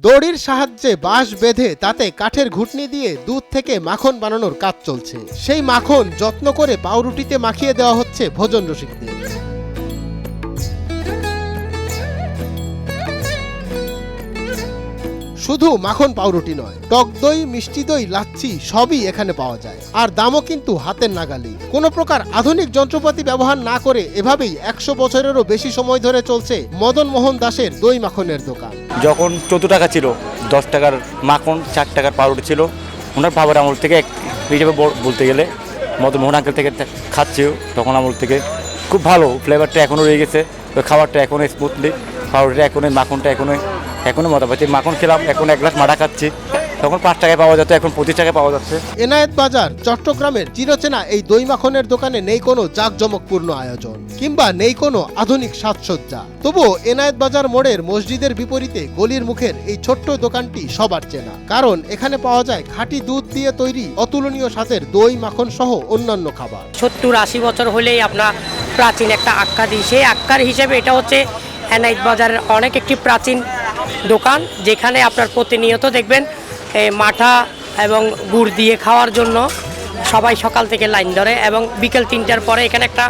দড়ির সাহায্যে বাঁশ বেঁধে তাতে কাঠের ঘুটনি দিয়ে দুধ থেকে মাখন বানানোর কাজ চলছে। সেই মাখন যত্ন করে পাউরুটিতে মাখিয়ে দেওয়া হচ্ছে ভোজন রসিকদের। শুধু মাখন পাউরুটি নয়, টক দই, মিষ্টি দই, লাচ্ছি সবই এখানে পাওয়া যায়। আর দামও কিন্তু হাতের নাগালেই। কোনো প্রকার আধুনিক যন্ত্রপাতি ব্যবহার না করে এভাবেই 100 বছরেরও বেশি সময় ধরে চলছে মদন মোহন দাসের দই মাখনের দোকান। যখন 14 টাকা ছিল, 10 টাকার মাখন, 4 টাকার পাউরুটি ছিল, ওনার বাবার আমল থেকে হিসেবে বলতে গেলে মদন মোহন আঙ্কেল থেকে খাচ্ছি, তখন আমল থেকে খুব ভালো ফ্লেভারটা এখনও রয়ে গেছে, খাবারটা এখনও স্মুথলি, পাউরুটিটা এখনই, মাখনটা এখনই মজা পাচ্ছি। মাখন খেলাম, এখন 1 গ্লাস মাঠা খাচ্ছি, তখন 5 টাকায় পাওয়া যেত, এখন 25 টাকায় পাওয়া যাচ্ছে। এনায়েত বাজার চট্টগ্রামের চিরচেনা এই দই মাখনের দোকানে নেই কোনো জাঁকজমকপূর্ণ আয়োজন কিংবা নেই কোনো আধুনিক সাজসজ্জা। তবুও এনায়েত বাজার মোড়ের মসজিদের বিপরীতে গলির মুখের এই ছোট্ট দোকানটি সবার চেনা, কারণ এখানে পাওয়া যায় খাঁটি দুধ দিয়ে তৈরি অতুলনীয় স্বাদের দই, মাখন সহ অন্যান্য খাবার। 70-80 বছর হলেই আপনার প্রাচীন একটা আক্কা দিই, সেই আক্কার হিসেবে এটা হচ্ছে এনায়েত বাজারের অনেক একটি প্রাচীন দোকান, যেখানে আপনার প্রতিনিয়ত দেখবেন মাঠা এবং গুড় দিয়ে খাওয়ার জন্য সবাই সকাল থেকে লাইন ধরে, এবং বিকেল 3টার পরে এখানে একটা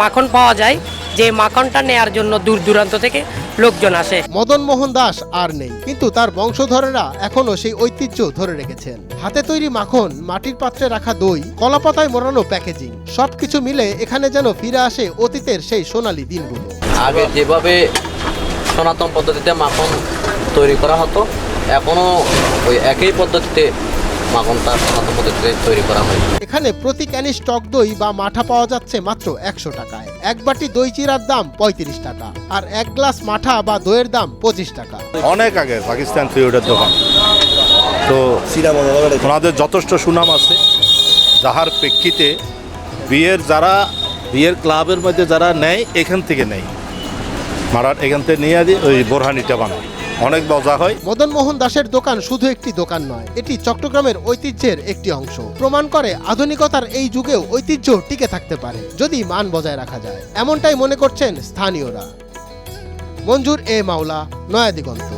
মাখন পাওয়া যায়, যে মাখনটা নেয়ার জন্য দূর দূরান্ত থেকে লোকজন আসে। মদন মোহন দাস আর নেই, কিন্তু তার বংশধরেরা এখনো সেই ঐতিহ্য ধরে রেখেছেন। হাতে তৈরি মাখন, মাটির পাত্রে রাখা দই, কলাপাতায় মোড়ানো প্যাকেজিং, সবকিছু মিলে এখানে যেন ফিরে আসে অতীতের সেই সোনালী দিনগুলো। আগে যেভাবে সনাতন পদ্ধতিতে মাখন তৈরি করা হতো, এখনও ওই একই পদ্ধতিতে মাখনটা সনাতন পদ্ধতিতে তৈরি করা হয়। এখানে প্রতি ক্যানিস টক দই বা মাঠা পাওয়া যাচ্ছে মাত্র 100 টাকায়। এক বাটি দই চিরার দাম 35 টাকা, আর 1 গ্লাস মাঠা বা দইয়ের দাম 25 টাকা। অনেক আগে পাকিস্তান ফিউডের দোকান, তো ওনাদের যথেষ্ট সুনাম আছে, যাহার প্রেক্ষিতে বিয়ের ক্লাবের মধ্যে যারা নেয় এখান থেকে নেয়, মারাট এখান থেকে নিয়ে দিয়ে ওই বোরহানিটা বানায়, অনেক মজা হয়। মদন মোহন দাসের দোকান শুধু একটি দোকান নয়, এটি চট্টগ্রামের ঐতিহ্যের একটি অংশ। প্রমাণ করে আধুনিকতার এই যুগেও ঐতিহ্য টিকে থাকতে পারে যদি মান বজায় রাখা যায়, এমনটাই মনে করছেন স্থানীয়রা। মঞ্জুর এ মাওলা, নয়া দিগন্ত।